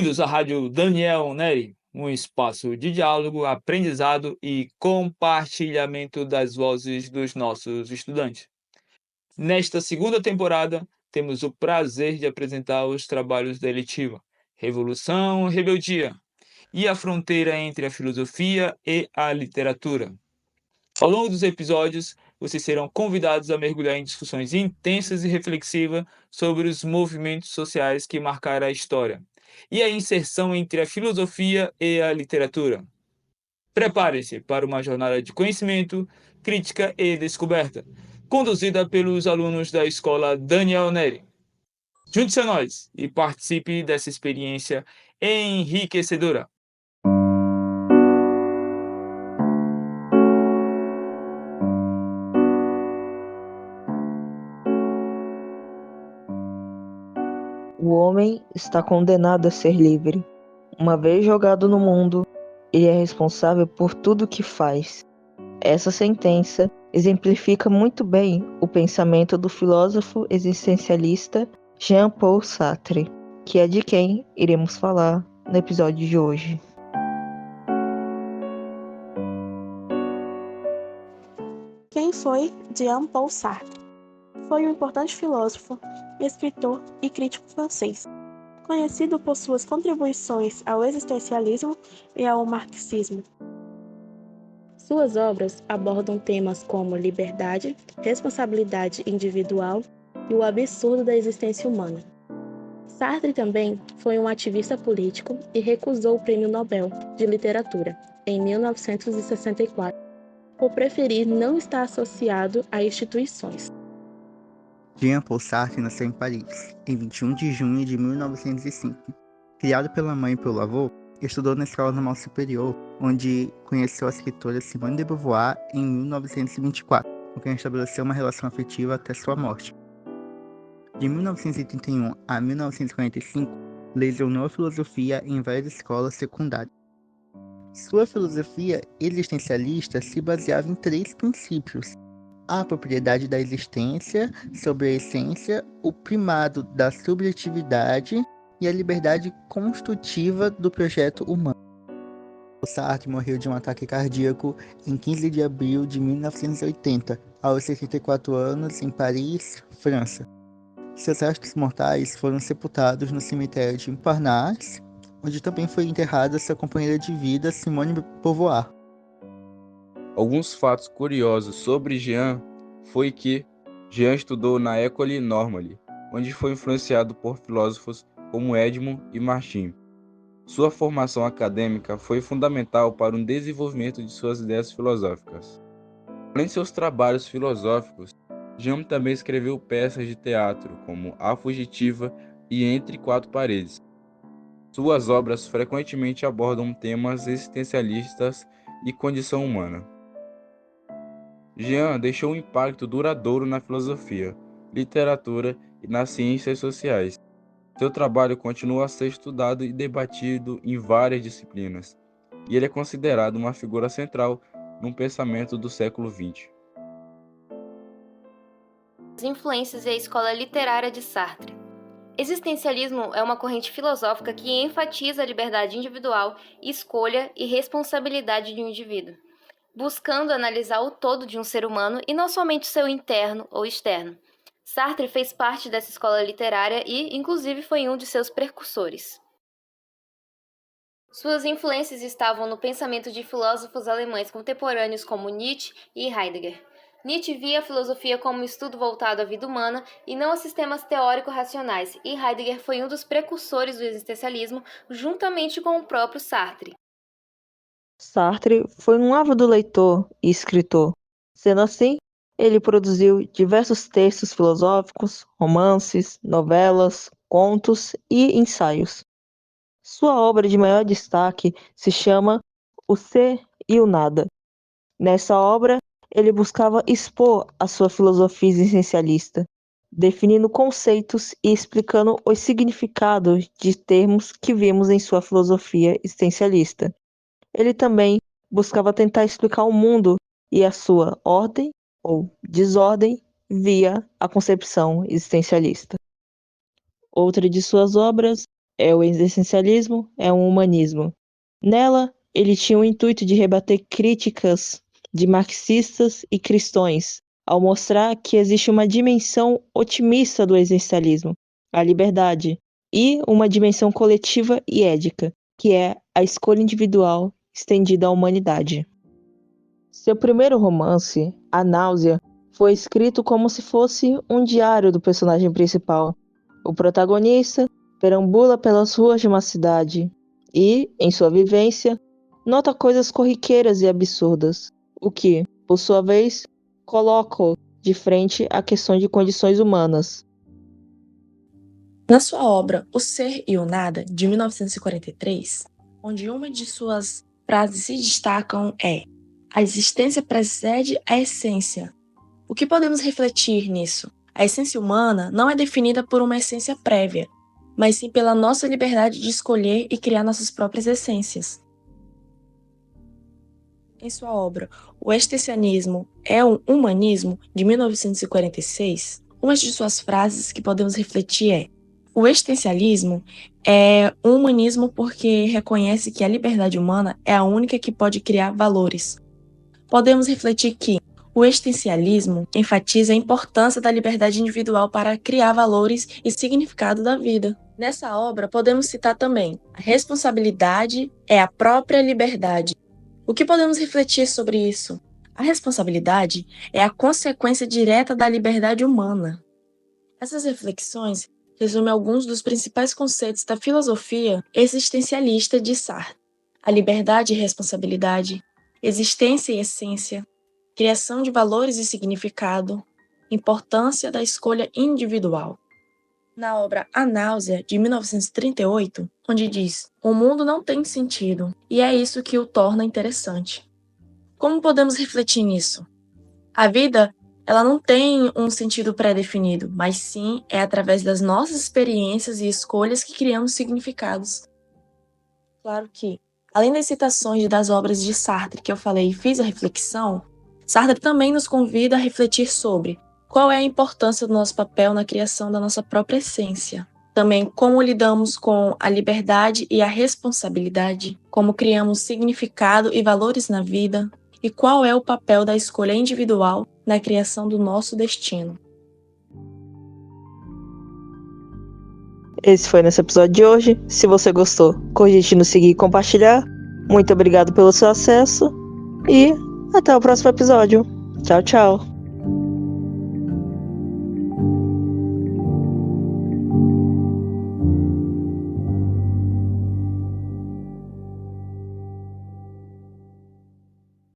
Bem-vindos à Rádio Daniel Neri, um espaço de diálogo, aprendizado e compartilhamento das vozes dos nossos estudantes. Nesta segunda temporada, temos o prazer de apresentar os trabalhos da eletiva Revolução, Rebeldia e a fronteira entre a filosofia e a literatura. Ao longo dos episódios, vocês serão convidados a mergulhar em discussões intensas e reflexivas sobre os movimentos sociais que marcaram a história e a inserção entre a filosofia e a literatura. Prepare-se para uma jornada de conhecimento, crítica e descoberta, conduzida pelos alunos da Escola Daniel Neri. Junte-se a nós e participe dessa experiência enriquecedora. O homem está condenado a ser livre. Uma vez jogado no mundo, ele é responsável por tudo o que faz. Essa sentença exemplifica muito bem o pensamento do filósofo existencialista Jean-Paul Sartre, que é de quem iremos falar no episódio de hoje. Quem foi Jean-Paul Sartre? Foi um importante filósofo, escritor e crítico francês, conhecido por suas contribuições ao existencialismo e ao marxismo. Suas obras abordam temas como liberdade, responsabilidade individual e o absurdo da existência humana. Sartre também foi um ativista político e recusou o Prêmio Nobel de Literatura em 1964, por preferir não estar associado a instituições. Jean-Paul Sartre nasceu em Paris, em 21 de junho de 1905. Criado pela mãe e pelo avô, estudou na Escola Normal Superior, onde conheceu a escritora Simone de Beauvoir em 1924, com quem estabeleceu uma relação afetiva até sua morte. De 1931 a 1945, lecionou filosofia em várias escolas secundárias. Sua filosofia existencialista se baseava em 3 princípios: a propriedade da existência sobre a essência, o primado da subjetividade e a liberdade construtiva do projeto humano. O Sartre morreu de um ataque cardíaco em 15 de abril de 1980, aos 64 anos, em Paris, França. Seus restos mortais foram sepultados no cemitério de Montparnasse, onde também foi enterrada sua companheira de vida, Simone de Beauvoir. Alguns fatos curiosos sobre Jean foi que Jean estudou na École Normale, onde foi influenciado por filósofos como Edmond e Martin. Sua formação acadêmica foi fundamental para o desenvolvimento de suas ideias filosóficas. Além de seus trabalhos filosóficos, Jean também escreveu peças de teatro como A Fugitiva e Entre Quatro Paredes. Suas obras frequentemente abordam temas existencialistas e condição humana. Jean deixou um impacto duradouro na filosofia, literatura e nas ciências sociais. Seu trabalho continua a ser estudado e debatido em várias disciplinas, e ele é considerado uma figura central no pensamento do século XX. As influências e a escola literária de Sartre. Existencialismo é uma corrente filosófica que enfatiza a liberdade individual, escolha e responsabilidade de um indivíduo, buscando analisar o todo de um ser humano e não somente seu interno ou externo. Sartre fez parte dessa escola literária e, inclusive, foi um de seus precursores. Suas influências estavam no pensamento de filósofos alemães contemporâneos como Nietzsche e Heidegger. Nietzsche via a filosofia como um estudo voltado à vida humana e não a sistemas teórico-racionais, e Heidegger foi um dos precursores do existencialismo, juntamente com o próprio Sartre. Sartre foi um ávido leitor e escritor. Sendo assim, ele produziu diversos textos filosóficos, romances, novelas, contos e ensaios. Sua obra de maior destaque se chama O Ser e o Nada. Nessa obra, ele buscava expor a sua filosofia existencialista, definindo conceitos e explicando os significados de termos que vimos em sua filosofia existencialista. Ele também buscava tentar explicar o mundo e a sua ordem ou desordem via a concepção existencialista. Outra de suas obras é o existencialismo, é um humanismo. Nela, ele tinha o intuito de rebater críticas de marxistas e cristãos, ao mostrar que existe uma dimensão otimista do existencialismo, a liberdade, e uma dimensão coletiva e ética, que é a escolha individual estendida à humanidade. Seu primeiro romance, A Náusea, foi escrito como se fosse um diário do personagem principal. O protagonista perambula pelas ruas de uma cidade e, em sua vivência, nota coisas corriqueiras e absurdas, o que, por sua vez, coloca-o de frente à questão de condições humanas. Na sua obra O Ser e o Nada, de 1943, onde uma de suas frases se destacam é: a existência precede a essência. O que podemos refletir nisso? A essência humana não é definida por uma essência prévia, mas sim pela nossa liberdade de escolher e criar nossas próprias essências. Em sua obra O Existencialismo é um Humanismo, de 1946, uma de suas frases que podemos refletir é: o existencialismo é um humanismo porque reconhece que a liberdade humana é a única que pode criar valores. Podemos refletir que o existencialismo enfatiza a importância da liberdade individual para criar valores e significado da vida. Nessa obra, podemos citar também: a responsabilidade é a própria liberdade. O que podemos refletir sobre isso? A responsabilidade é a consequência direta da liberdade humana. Essas reflexões resumem alguns dos principais conceitos da filosofia existencialista de Sartre: a liberdade e responsabilidade, existência e essência, criação de valores e significado, importância da escolha individual. Na obra A Náusea, de 1938, onde diz: o mundo não tem sentido, e é isso que o torna interessante. Como podemos refletir nisso? A vida, ela não tem um sentido pré-definido, mas sim é através das nossas experiências e escolhas que criamos significados. Claro que, além das citações das obras de Sartre que eu falei e fiz a reflexão, Sartre também nos convida a refletir sobre qual é a importância do nosso papel na criação da nossa própria essência. Também como lidamos com a liberdade e a responsabilidade, como criamos significado e valores na vida, e qual é o papel da escolha individual na criação do nosso destino. Esse foi nosso episódio de hoje. Se você gostou, corrige nos seguir e compartilhar. Muito obrigado pelo seu acesso e até o próximo episódio. Tchau, tchau.